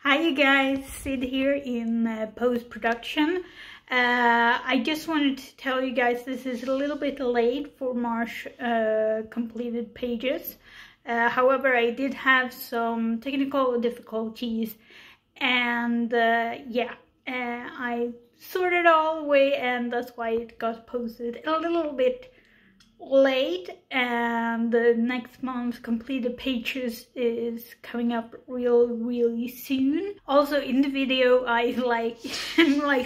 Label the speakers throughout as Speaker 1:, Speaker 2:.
Speaker 1: Hi you guys, Sid here in post-production. I just wanted to tell you guys this is a little bit late for March completed pages. However, I did have some technical difficulties and I sorted all the way, and that's why it got posted a little bit late, and the next month's completed pages is coming up really soon. Also in the video I'm like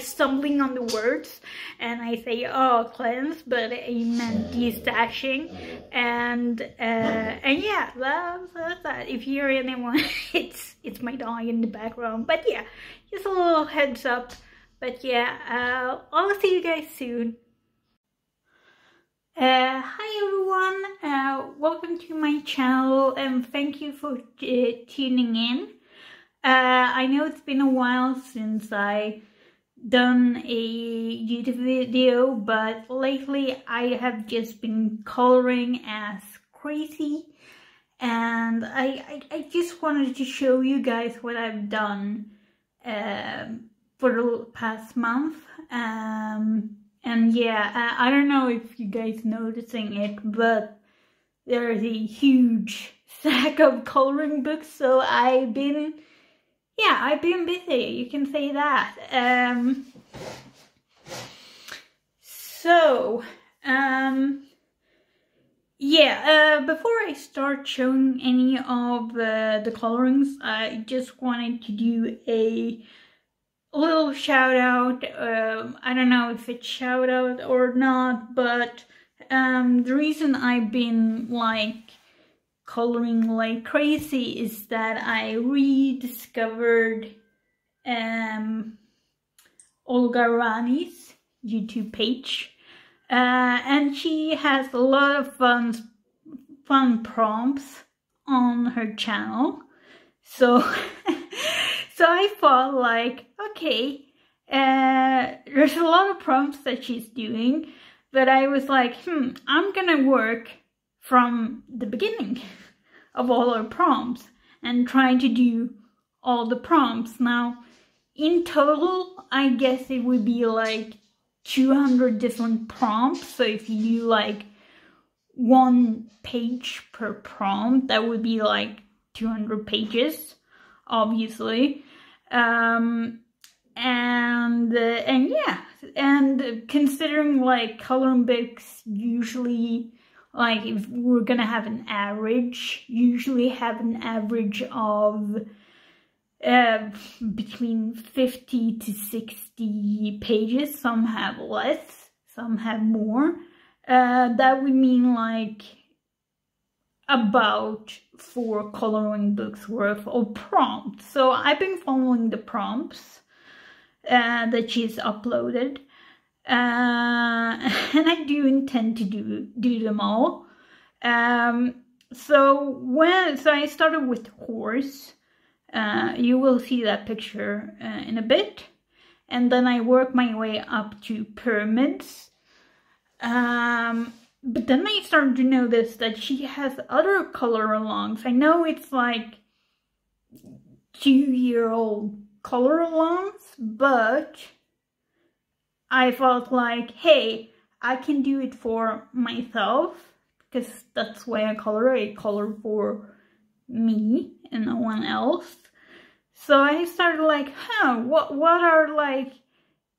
Speaker 1: stumbling on the words and I say cleanse, but I meant destashing, and yeah, that's that. If you hear anyone, it's my dog in the background, but yeah, just a little heads up. But yeah, I'll see you guys soon. Hi everyone, welcome to my channel and thank you for tuning in. I know it's been a while since I done a YouTube video, but lately I have just been coloring as crazy, and I just wanted to show you guys what I've done for the past month. And yeah, I don't know if you guys noticing it, but there's a huge stack of coloring books, so I've been busy, you can say that. Before I start showing any of the colorings, I just wanted to do a little shout out. I don't know if it's shout out or not, but the reason I've been like coloring like crazy is that I rediscovered Olga Rani's YouTube page, and she has a lot of fun prompts on her channel, so so I thought like, okay, there's a lot of prompts that she's doing, but I was like, I'm gonna work from the beginning of all her prompts and try to do all the prompts. Now, in total, I guess it would be like 200 different prompts. So if you do like 1 page per prompt, that would be like 200 pages, obviously. And considering like coloring books usually, like if we're gonna have an average, usually have an average of between 50 to 60 pages. Some have less, some have more. That would mean like about 4 coloring books worth of prompts. So I've been following the prompts that she's uploaded, and I do intend to do them all. So I started with horse. You will see that picture in a bit, and then I work my way up to pyramids. But then I started to notice that she has other color alongs. I know it's like 2-year-old color alongs, but I felt like, hey, I can do it for myself, because that's why I color for me and no one else. So I started like, what are like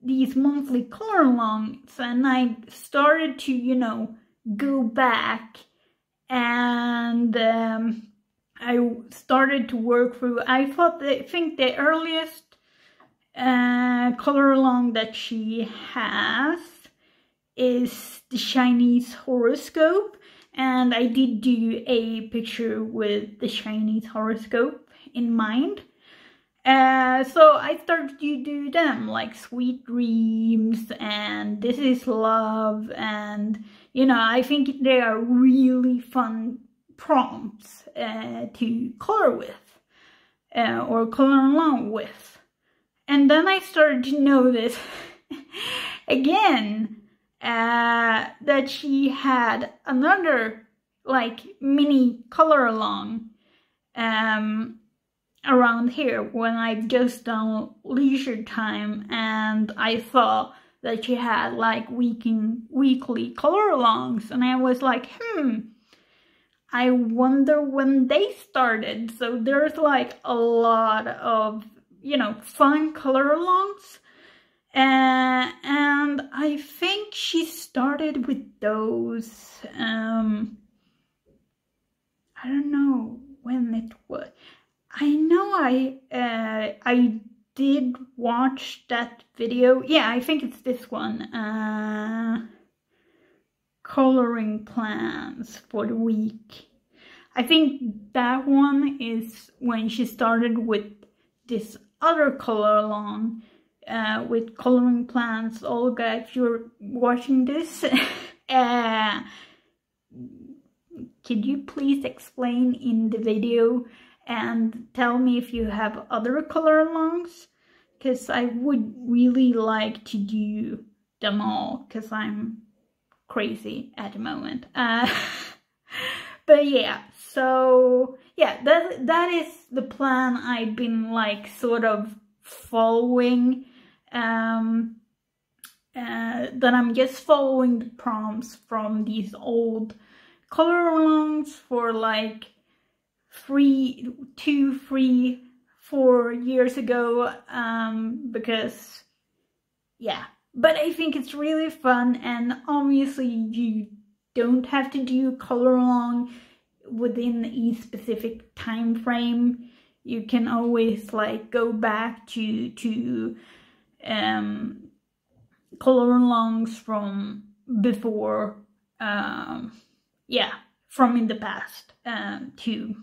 Speaker 1: these monthly color alongs? And I started to, go back, and I started to work through. I think the earliest color along that she has is the Chinese horoscope, and I did do a picture with the Chinese horoscope in mind. So I started to do them, like Sweet Dreams and This Is Love, and I think they are really fun prompts to color with or color along with. And then I started to notice again that she had another like mini color along. around here when I've just done leisure time, and I saw that she had like weekly color alongs, and I was like, I wonder when they started. So there's like a lot of, you know, fun color alongs. And I think she started with those, I don't know when it was. I know I did watch that video. Yeah, I think it's this one. Coloring plans for the week. I think that one is when she started with this other color along. With coloring plans. Olga, if you're watching this, could you please explain in the video and tell me if you have other color alongs? Because I would really like to do them all, because I'm crazy at the moment. But yeah, so yeah, that is the plan I've been like sort of following. That I'm just following the prompts from these old color alongs for like 3, 4 years ago, because yeah, but I think it's really fun, and obviously you don't have to do color along within a specific time frame. You can always like go back to color alongs from before, yeah, from in the past, to,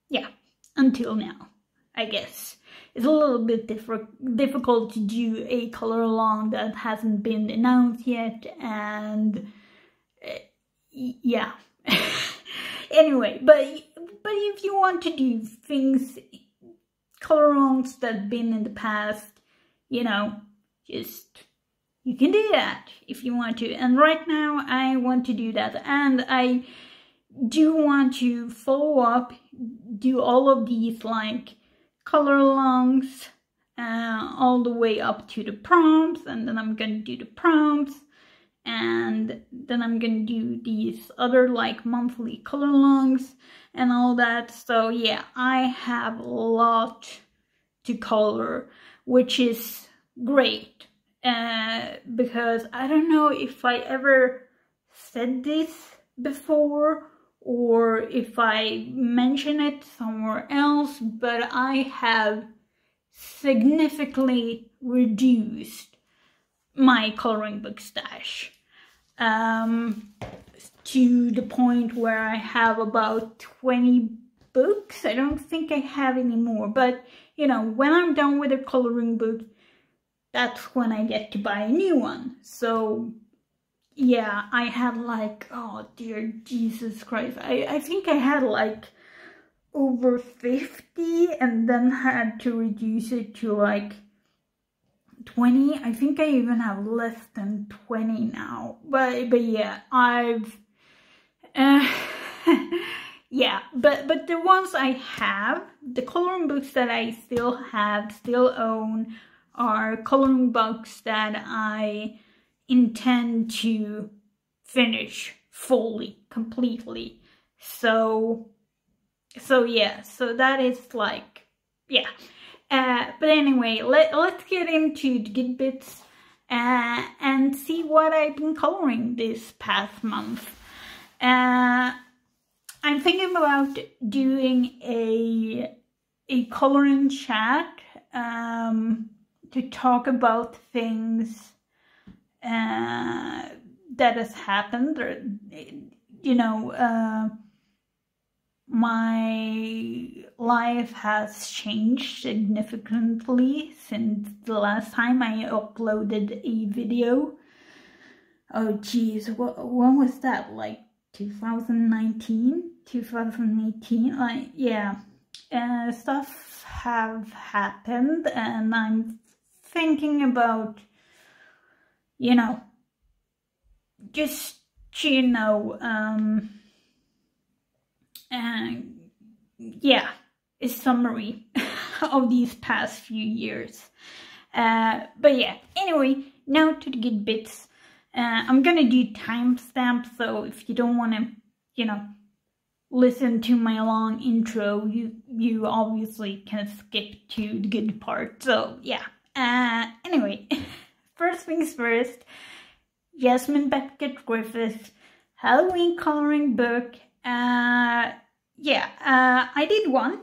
Speaker 1: yeah, until now, I guess. It's a little bit difficult to do a color along that hasn't been announced yet, and yeah. Anyway, but if you want to do things, color alongs that have been in the past, you know, just, you can do that if you want to. And right now I want to do that, and I do want to follow up, do all of these like color alongs all the way up to the prompts, and then I'm gonna do the prompts, and then I'm gonna do these other like monthly color alongs and all that. So yeah, I have a lot to color, which is great, because I don't know if I ever said this before or if I mention it somewhere else, but I have significantly reduced my coloring book stash, to the point where I have about 20 books. I don't think I have any more, but you know, when I'm done with a coloring book, that's when I get to buy a new one. So yeah, I had like, oh dear Jesus Christ, I think I had like over 50 and then had to reduce it to like 20. I think I even have less than 20 now, but yeah, I've yeah, but the ones I have, the coloring books that I still own, are coloring books that I intend to finish fully, completely. So yeah, so that is like, yeah. But anyway, let's get into the good bits and see what I've been coloring this past month. I'm thinking about doing a coloring chat to talk about things that has happened, or you know, my life has changed significantly since the last time I uploaded a video. Oh geez, when was that? Like 2019, 2018? Like, yeah, stuff have happened, and I'm thinking about, you know, just, you know, yeah, a summary of these past few years. But yeah, anyway, now to the good bits. I'm gonna do timestamps, so if you don't want to, you know, listen to my long intro, you obviously can skip to the good part. So yeah. Anyway, first things first. Jasmine, Becket, Griffith, Halloween coloring book. Yeah, I did one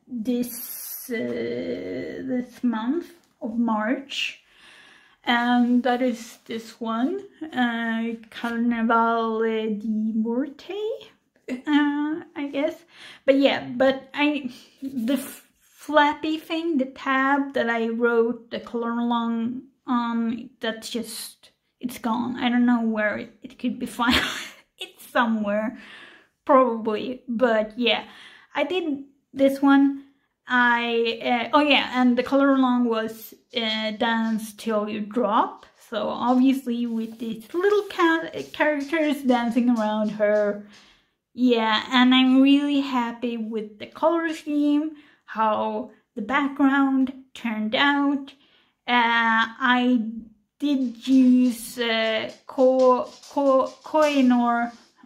Speaker 1: this month of March, and that is this one, Carnaval di Morte, I guess. But yeah, the flappy thing, the tab that I wrote the color along on, that's just, it's gone. I don't know where it could be found. It's somewhere, probably. But yeah, I did this one. Oh yeah, and the color along was Dance Till You Drop. So obviously with these little characters dancing around her. Yeah, and I'm really happy with the color scheme, how the background turned out. I did use Koh-i-Noor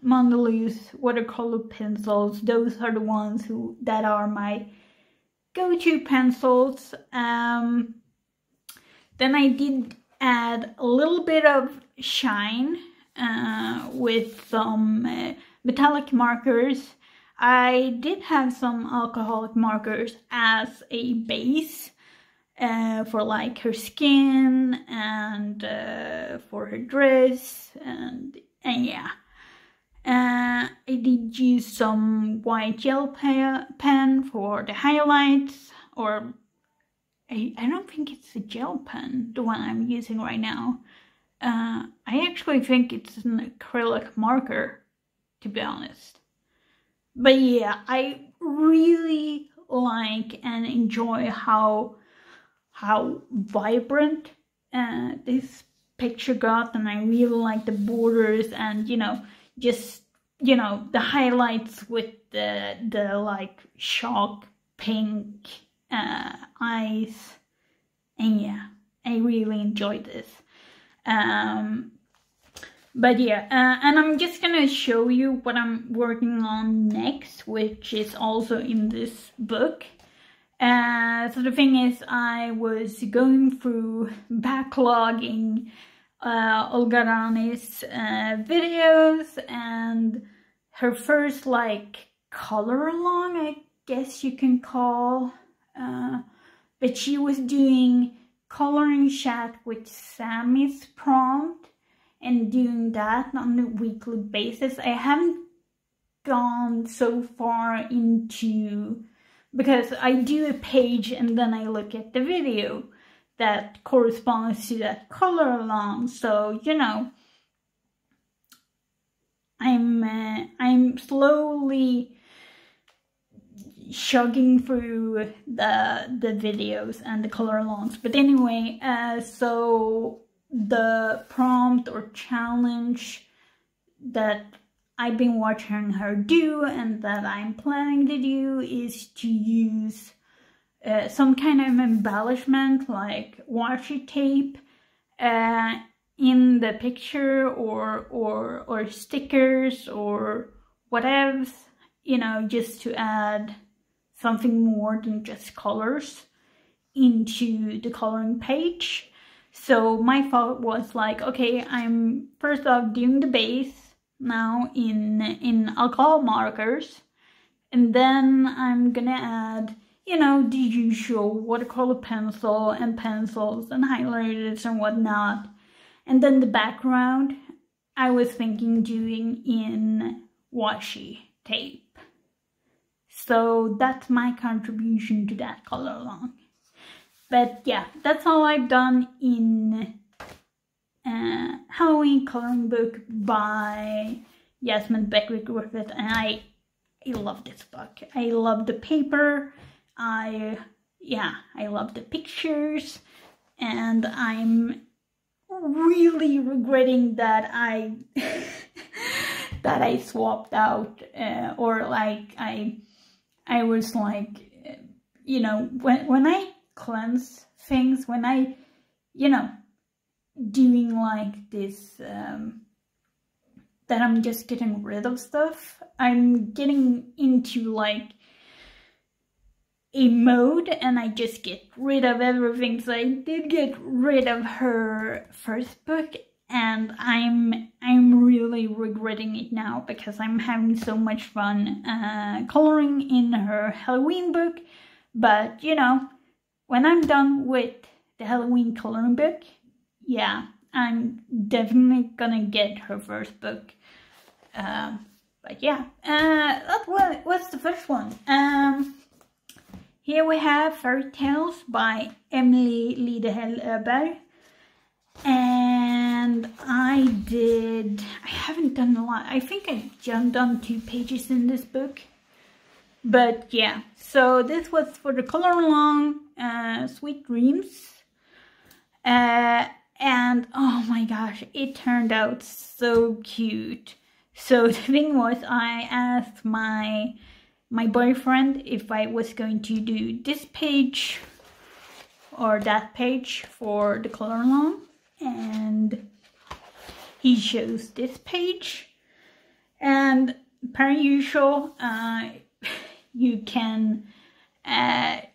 Speaker 1: Mondeluz watercolor pencils. Those are the ones that are my go-to pencils. Then I did add a little bit of shine with some metallic markers. I did have some alcoholic markers as a base for like her skin and for her dress, and yeah. I did use some white gel pen for the highlights, or I don't think it's a gel pen, the one I'm using right now. I actually think it's an acrylic marker, to be honest. But yeah, I really like and enjoy how vibrant this picture got, and I really like the borders and, you know, just, you know, the highlights with the like chalk pink eyes. And yeah, I really enjoyed this. But yeah, and I'm just gonna show you what I'm working on next, which is also in this book. So the thing is, I was going through backlogging Olga-Rani's videos, and her first like color along, I guess you can call, but she was doing coloring chat with Sammy's prompt and doing that on a weekly basis. I haven't gone so far into, because I do a page and then I look at the video that corresponds to that color along. So, you know, I'm slowly chugging through the videos and the color alongs. But anyway, so the prompt or challenge that I've been watching her do and that I'm planning to do is to use some kind of embellishment like washi tape in the picture, or stickers or whatever, you know, just to add something more than just colors into the coloring page. So my thought was like, okay, I'm first off doing the base now in alcohol markers, and then I'm gonna add, you know, the usual watercolor pencil and pencils and highlighters and whatnot. And then the background I was thinking doing in washi tape. So that's my contribution to that color along. But yeah, that's all I've done in Halloween coloring book by Jasmine, Becket, Griffith, and I love this book. I love the paper. I love the pictures, and I'm really regretting that I that I swapped out or like I I was like, you know, when I cleanse things, when I, you know, doing like this, that I'm just getting rid of stuff, I'm getting into like a mode and I just get rid of everything. So I did get rid of her first book, and I'm really regretting it now because I'm having so much fun coloring in her Halloween book. But you know, when I'm done with the Halloween coloring book, yeah, I'm definitely gonna get her first book. But yeah, that was the first one. Here we have Fairy Tales by Emile, Lidehäll, Öberg. And I haven't done a lot. I think I just done 2 pages in this book. But yeah, so this was for the color along, Sweet Dreams. And oh my gosh, it turned out so cute. So the thing was, I asked my boyfriend if I was going to do this page or that page for the color along, and he chose this page. And per usual, you can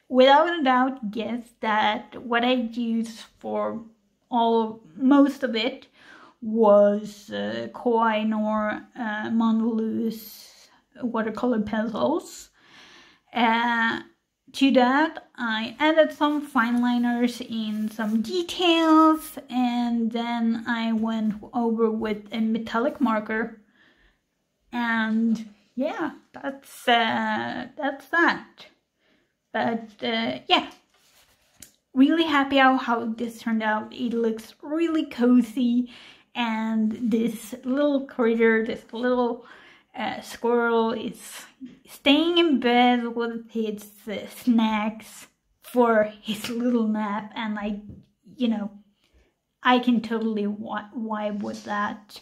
Speaker 1: without a doubt guess that what I used for most of it was Koh-i-Noor Monolith watercolor pencils. To that I added some fine liners in some details, and then I went over with a metallic marker, and yeah, that's that. But yeah, really happy how this turned out. It looks really cozy, and this little critter, this little squirrel is staying in bed with his snacks for his little nap, and I can totally vibe with that.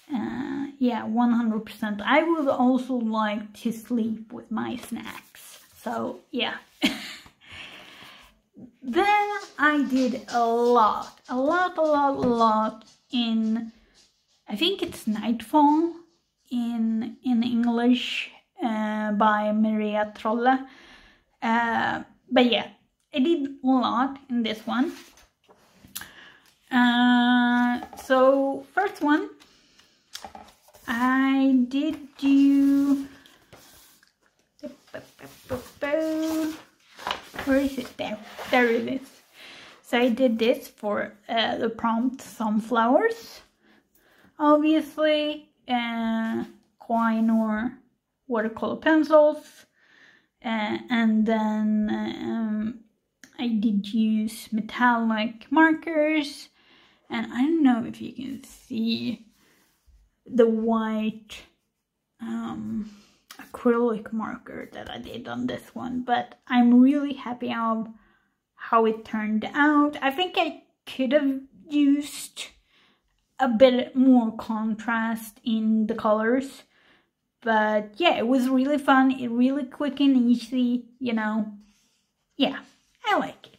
Speaker 1: Yeah, 100%. I would also like to sleep with my snacks. So yeah. Then I did a lot in, I think it's Nightfall in English, by Maria Trolle. But yeah, I did a lot in this one. So first one, I did do, where is it? There it is. So I did this for the prompt Sunflowers. Obviously, Koh-i-Noor watercolor pencils, and then I did use metallic markers, and I don't know if you can see the white acrylic marker that I did on this one, but I'm really happy how it turned out. I think I could have used a bit more contrast in the colors, but yeah, it was really fun. It really quick and easy, you know. Yeah, I like it.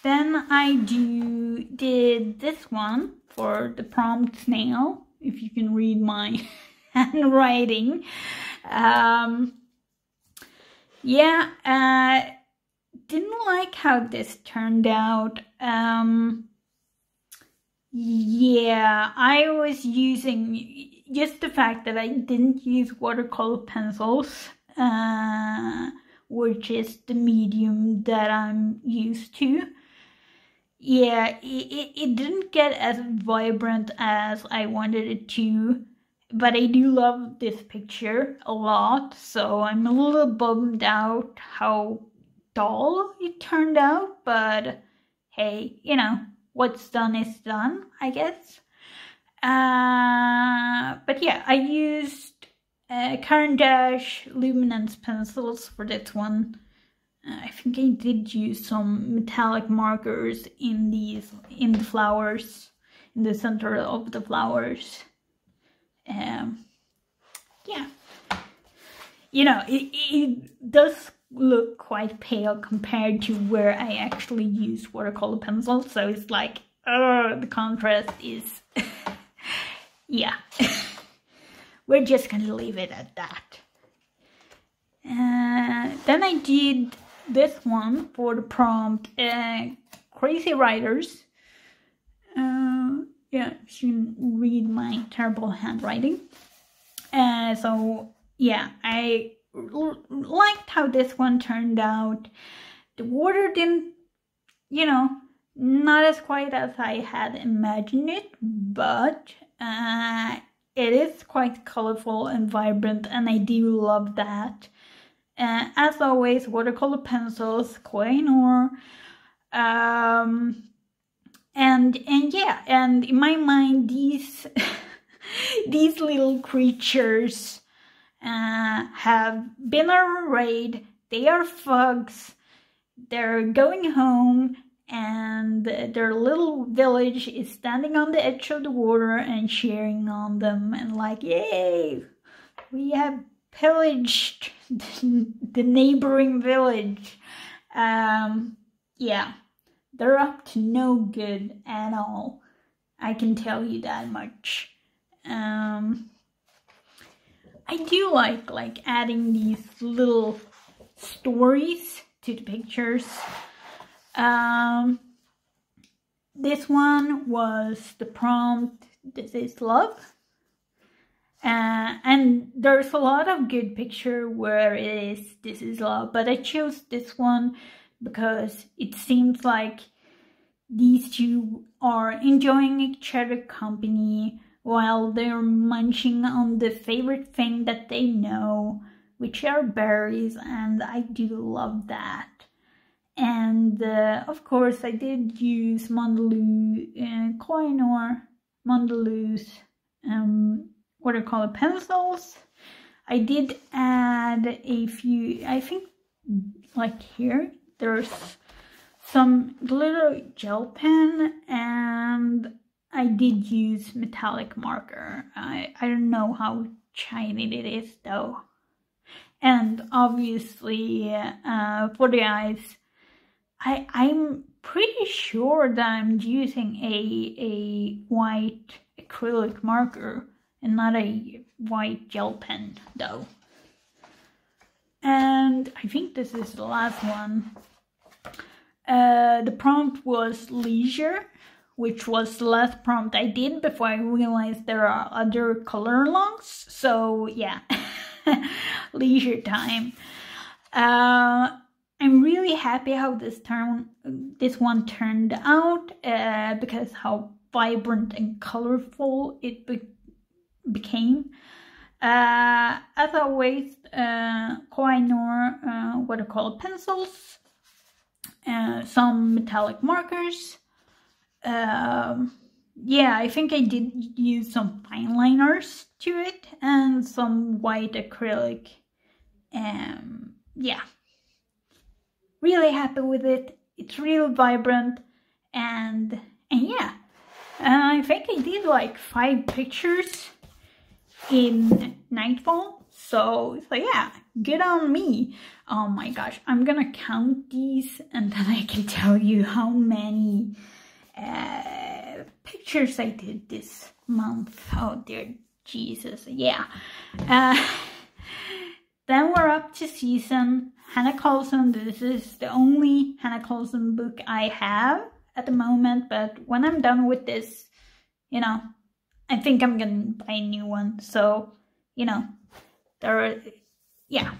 Speaker 1: Then I did this one for the prompt snail, if you can read my handwriting. Yeah, didn't like how this turned out. Yeah, I was using just the fact that I didn't use watercolor pencils, which is the medium that I'm used to. Yeah, it didn't get as vibrant as I wanted it to, but I do love this picture a lot, so I'm a little bummed out how dull it turned out, but hey, you know, what's done is done, I guess. But yeah, I used Caran d'Ache luminance pencils for this one. I think I did use some metallic markers in the flowers, in the center of the flowers. Yeah. you know, it does look quite pale compared to where I actually use watercolor pencils. So it's like, the contrast is, yeah. We're just gonna leave it at that. Then I did this one for the prompt, Crazy Riders. Yeah, you can read my terrible handwriting. So yeah, I liked how this one turned out. The water didn't, you know, not as quite as I had imagined it, but it is quite colorful and vibrant, and I do love that. As always, watercolor pencils, Koh-i-Noor, and yeah, and in my mind, these these little creatures have been on a raid. They are thugs. They're going home, and their little village is standing on the edge of the water and cheering on them, and like, yay, we have pillaged the neighboring village. Yeah, they're up to no good at all. I can tell you that much. I do like adding these little stories to the pictures. This one was the prompt, This is Love. And there's a lot of good picture where it is This is Love, but I chose this one because it seems like these two are enjoying each other's company while they're munching on the favorite thing that they know, which are berries, and I do love that. And of course I did use Mondeloo, Koh-i-Noor, Mondeloo's watercolor pencils. I did add a few, I think, like here, there's some glitter gel pen, and I did use metallic marker. I don't know how shiny it is though. And obviously for the eyes, I'm pretty sure that I'm using a white acrylic marker and not a white gel pen though. And I think this is the last one. The prompt was Leisure, which was the last prompt I did before I realized there are other color alongs. So yeah, leisure time. I'm really happy how this one turned out, because how vibrant and colorful it became. As always, Koh-i-Noor watercolor pencils, some metallic markers. Yeah, I think I did use some fine liners to it and some white acrylic. Yeah, really happy with it. It's real vibrant, and yeah, I think I did like 5 pictures in Nightfall. So yeah, good on me. Oh my gosh, I'm gonna count these and then I can tell you how many pictures I did this month. Oh dear Jesus, yeah. Then we're up to season Hanna Karlzon. This is the only Hanna Karlzon book I have at the moment, but when I'm done with this, you know, I think I'm gonna buy a new one. So, you know, yeah,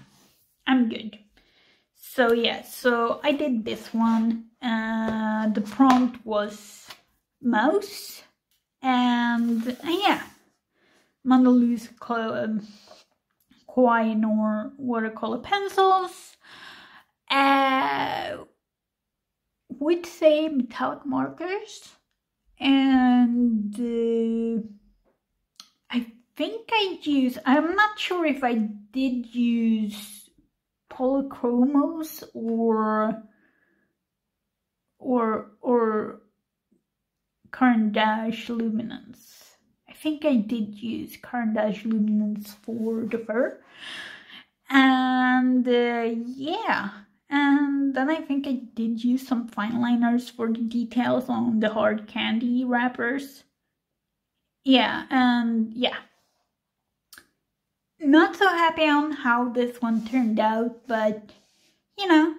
Speaker 1: I'm good. So yeah, so I did this one. The prompt was mouse, and yeah, Mondeloo's Koh-i-Noor watercolor pencils. Would say metallic markers, and I think I'm not sure if I did use polychromos or Caran d'Ache luminance. I think I did use Caran d'Ache luminance for the fur. And yeah, and then I think I did use some fine liners for the details on the hard candy wrappers. Yeah, and yeah. Not so happy on how this one turned out, but you know,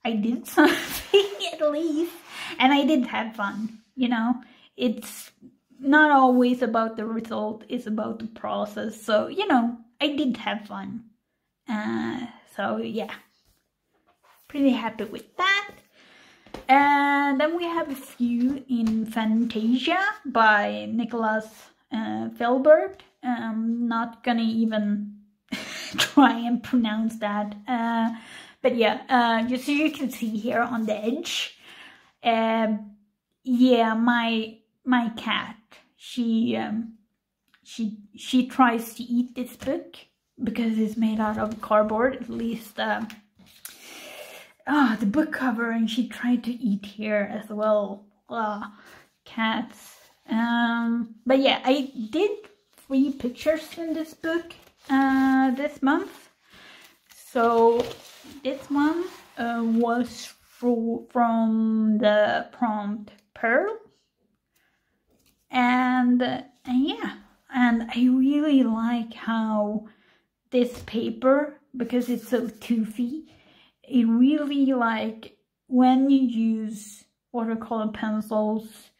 Speaker 1: I did something at least, and I did have fun, you know. It's not always about the result, it's about the process, so, you know, I did have fun. So, yeah, pretty happy with that. And then we have a few in Fantasia by Nicholas Felbert. I'm not gonna even try and pronounce that. But yeah, just so you can see here on the edge. Yeah, my cat, she tries to eat this book because it's made out of cardboard, at least the book cover, and she tried to eat here as well. Cats. But yeah, I did 3 pictures in this book this month. So this one was from the prompt Pearl, and yeah, and I really like how this paper, because it's so toothy, it really, like, when you use watercolor pencils,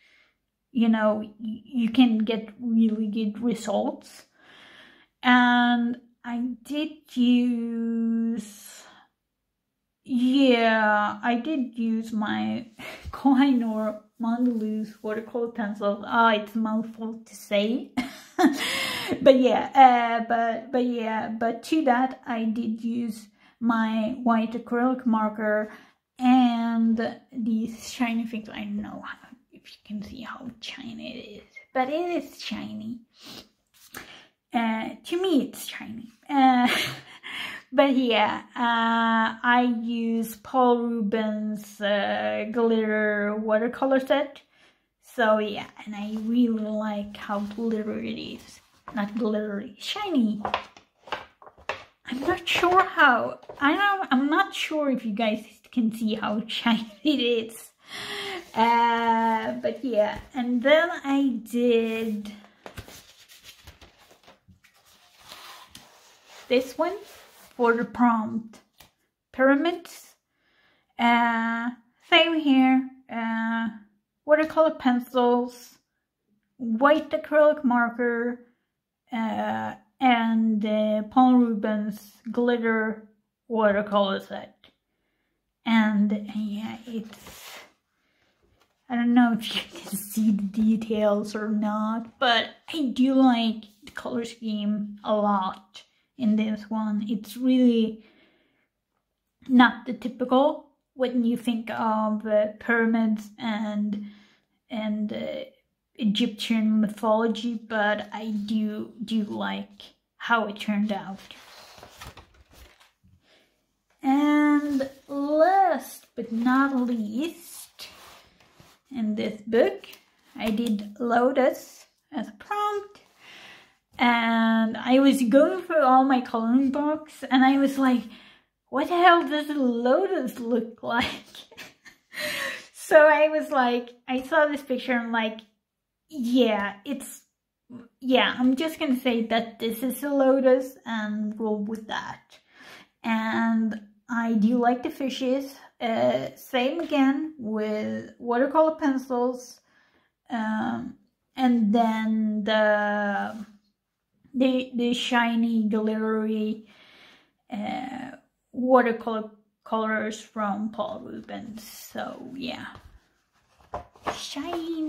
Speaker 1: you know, you can get really good results. And I did use, yeah, I did use my Coin or Mondelez watercolor pencil. It's a mouthful to say. But yeah, but to that I did use my white acrylic marker and these shiny things. I don't know if you can see how shiny it is, but it is shiny. To me it's shiny. But yeah, I use Paul Rubens glitter watercolor set. So yeah, and I really like how glittery it is. Not glittery, shiny. I'm not sure how, I'm not sure if you guys can see how shiny it is. But yeah, and then I did this one for the prompt Pyramids. Same here, watercolor pencils, white acrylic marker, and Paul Rubens glitter watercolor set. And yeah, it's, I don't know if you can see the details or not, but I do like the color scheme a lot in this one. It's really not the typical when you think of pyramids and Egyptian mythology, but I do like how it turned out. And last but not least, in this book, I did Lotus as a prompt. And I was going through all my coloring books, and I was like, what the hell does a lotus look like? So I was like, I saw this picture, and I'm like, yeah, I'm just gonna say that this is a lotus and roll with that. And I do like the fishes. Same again with watercolor pencils, and then the shiny glittery watercolor colors from Paul Rubens. So yeah, shiny.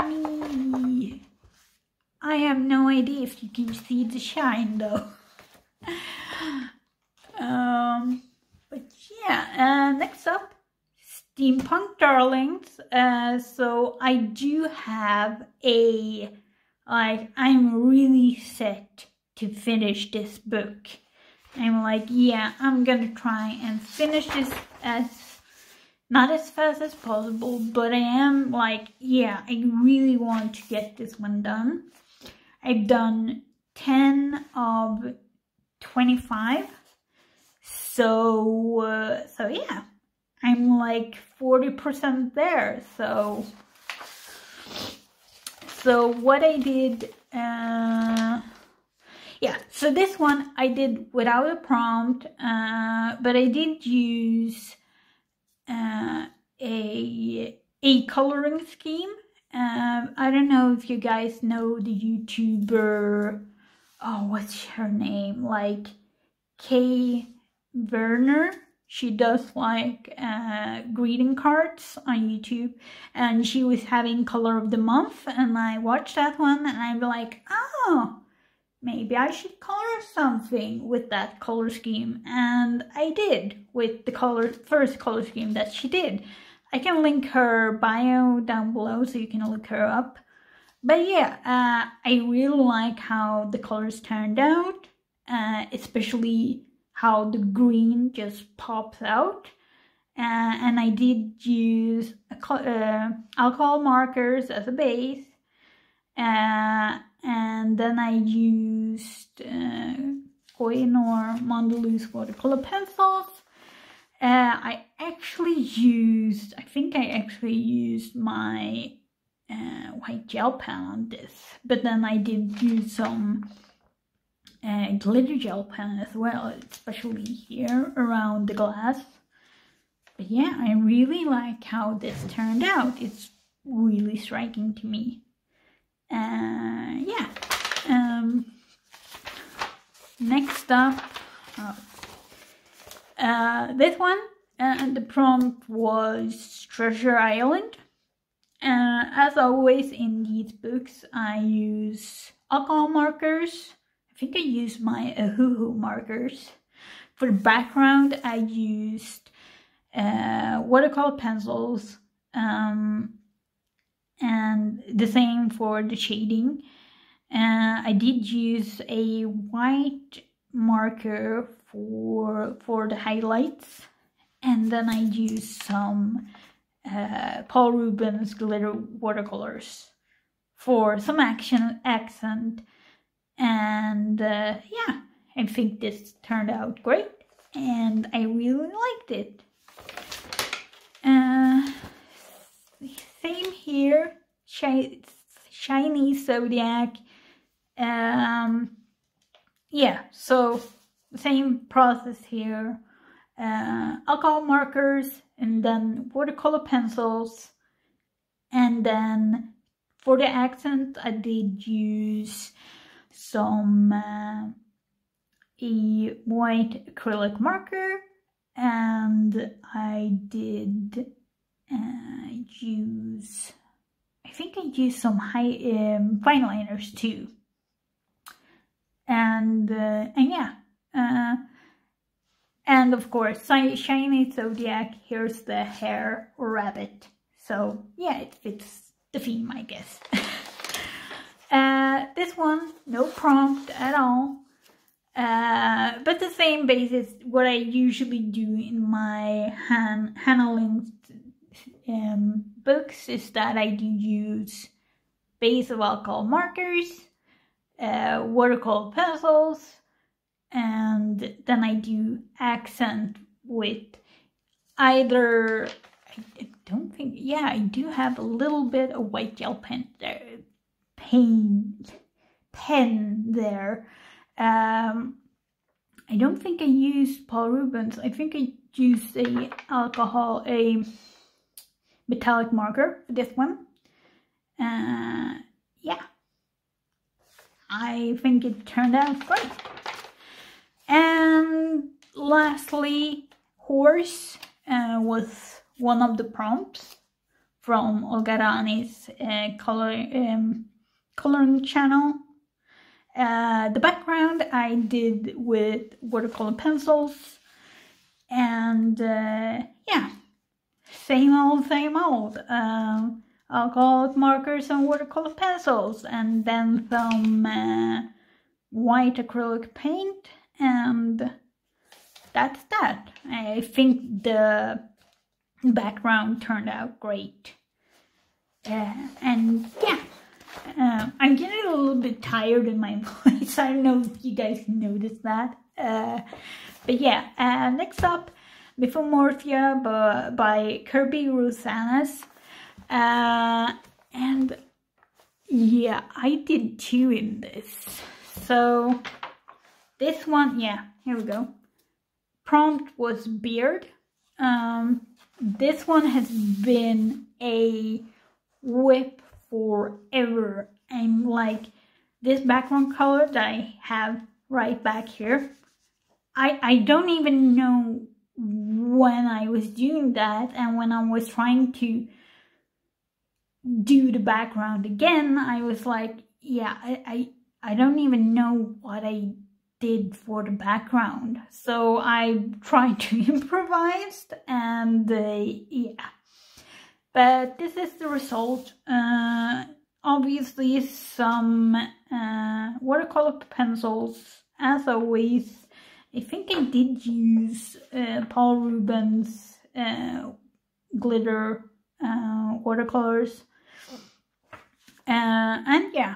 Speaker 1: I have no idea if you can see the shine though. But yeah, next up, Steampunk Darlings. So I do have a, like, I'm really set to finish this book. I'm like, yeah, I'm gonna try and finish this not as fast as possible, but I am like, yeah, I really want to get this one done. I've done 10 of 25, So yeah, I'm like 40% there. So what I did, yeah, so this one I did without a prompt, but I did use a coloring scheme. I don't know if you guys know the YouTuber, oh, what's her name? Like Kay Werner. She does like greeting cards on YouTube, and she was having color of the month, and I watched that one and I'm like, oh, maybe I should color something with that color scheme. And I did with the first color scheme that she did. I can link her bio down below so you can look her up. But yeah, I really like how the colors turned out, especially how the green just pops out. And I did use alcohol markers as a base. And then I used Coin or Mondelez watercolor pencils. I think I actually used my white gel pen on this, but then I did use some glitter gel pen as well, especially here around the glass. But yeah, I really like how this turned out. It's really striking to me. Yeah. Next up, this one, the prompt was Treasure Island. As always in these books, I use alcohol markers. I think I used my Ahuhu markers. For the background, I used watercolor pencils, and the same for the shading. I did use a white marker for the highlights, and then I used some Paul Rubens glitter watercolors for some accent, and yeah, I think this turned out great, and I really liked it. Same here, shiny Zodiac. Yeah, so same process here. Alcohol markers, and then watercolor pencils, and then for the accent I did use some a white acrylic marker, and I did use, I think I used some fine liners too, and yeah, and of course shiny Zodiac. Here's the hare or rabbit, so yeah, it fits the theme, I guess. This one, no prompt at all, but the same basis what I usually do in my Hanna linked books is that I do use base of alcohol markers, watercolor pencils, and then I do accent with either, I don't think, yeah, I do have a little bit of white gel pen there, pen there. I don't think I used Paul Rubens. I think I used a metallic marker for this one. Yeah, I think it turned out great. And lastly, horse was one of the prompts from Olga Rani's coloring channel. The background I did with watercolor pencils, and yeah, same old. Alcoholic markers and watercolor pencils, and then some white acrylic paint, and that's that. I think the background turned out great. And yeah, I'm getting a little bit tired in my voice. I don't know if you guys noticed that. But yeah, next up, Mythomorphia by Kerby Rosanes. And yeah, I did 2 in this. So this one, yeah, here we go. Prompt was beard. This one has been a whip forever. I'm like, this background color that I have right back here, I don't even know when I was doing that, and when I was trying to do the background again, I was like, yeah, I don't even know what I did for the background. So I tried to improvise, and yeah. But this is the result. Obviously some watercolor pencils, as always. I think I did use Paul Rubens glitter watercolors. And yeah,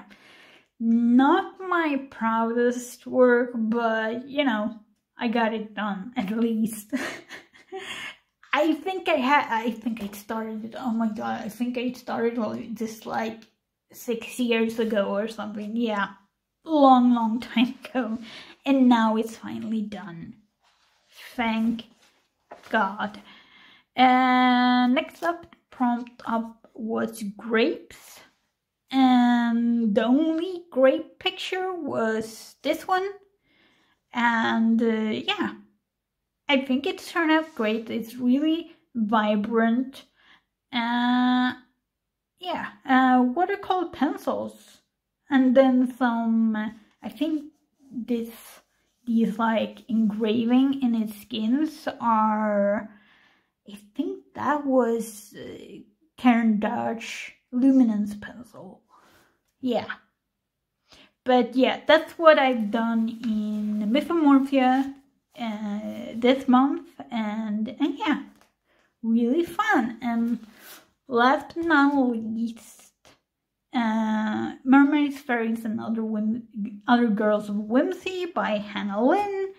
Speaker 1: not my proudest work, but you know, I got it done at least. I think I started it, oh my god, I think I started this like 6 years ago or something. Yeah, long time ago, and now it's finally done. Thank God. Next up, prompt up was grapes, and the only grape picture was this one, and yeah, I think it turned out great. It's really vibrant. Yeah, watercolor pencils, and then some, I think these like engraving in its skins are, I think that was Karen Dodge luminance pencil. Yeah, but yeah, that's what I've done in Mythomorphia this month, and yeah, really fun. And last but not least, Mermaids, Fairies, and Other Girls of Whimsy by Hanna, Lynn.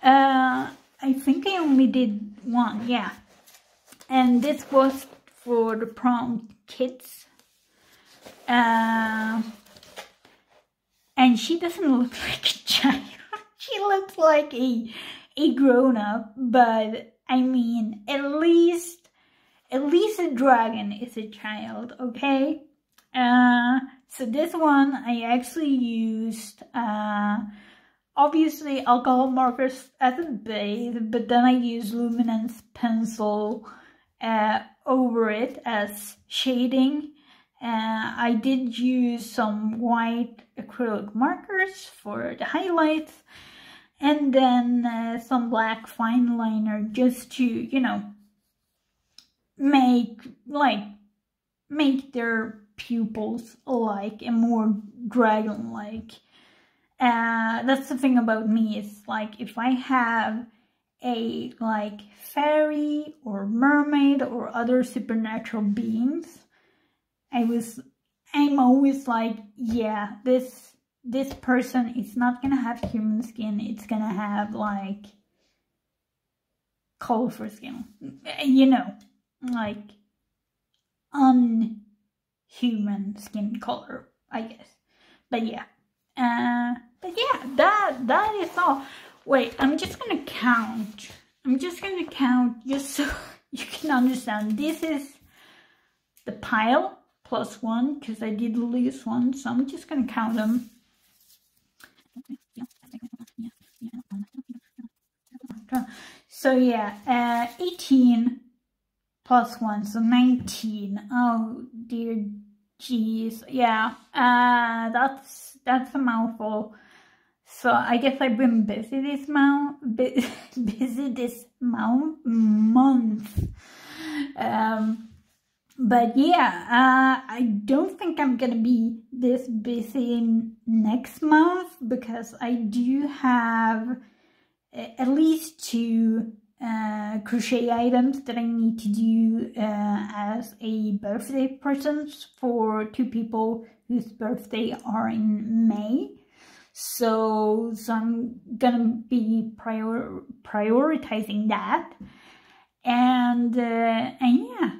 Speaker 1: I think I only did 1, yeah. And this was for the prompt kids. And she doesn't look like a child. She looks like a grown-up, but I mean, at least a dragon is a child, okay? So this one I actually used obviously alcohol markers as a base, but then I used luminance pencil over it as shading. I did use some white acrylic markers for the highlights, and then some black fine liner just to, you know, make their pupils like and more dragon-like. That's the thing about me, is like, if I have a like fairy or mermaid or other supernatural beings, I'm always like, yeah, this person is not gonna have human skin, it's gonna have like colorful skin, you know, like unhuman skin color, I guess. But yeah, that is all. Wait, I'm just gonna count just so you can understand. This is the pile plus 1, because I did lose 1, so I'm just gonna count them. So yeah, 18 plus 1, so 19. Oh dear, jeez. Yeah, that's a mouthful. So I guess I've been busy this month. But yeah, I don't think I'm gonna be this busy next month, because I do have at least 2 crochet items that I need to do as a birthday present for 2 people whose birthday are in May. So I'm gonna be prioritizing that. And yeah,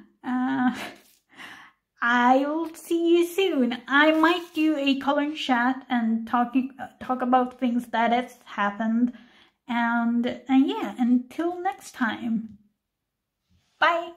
Speaker 1: I'll see you soon. I might do a coloring chat and talk about things that has happened. And yeah, until next time. Bye.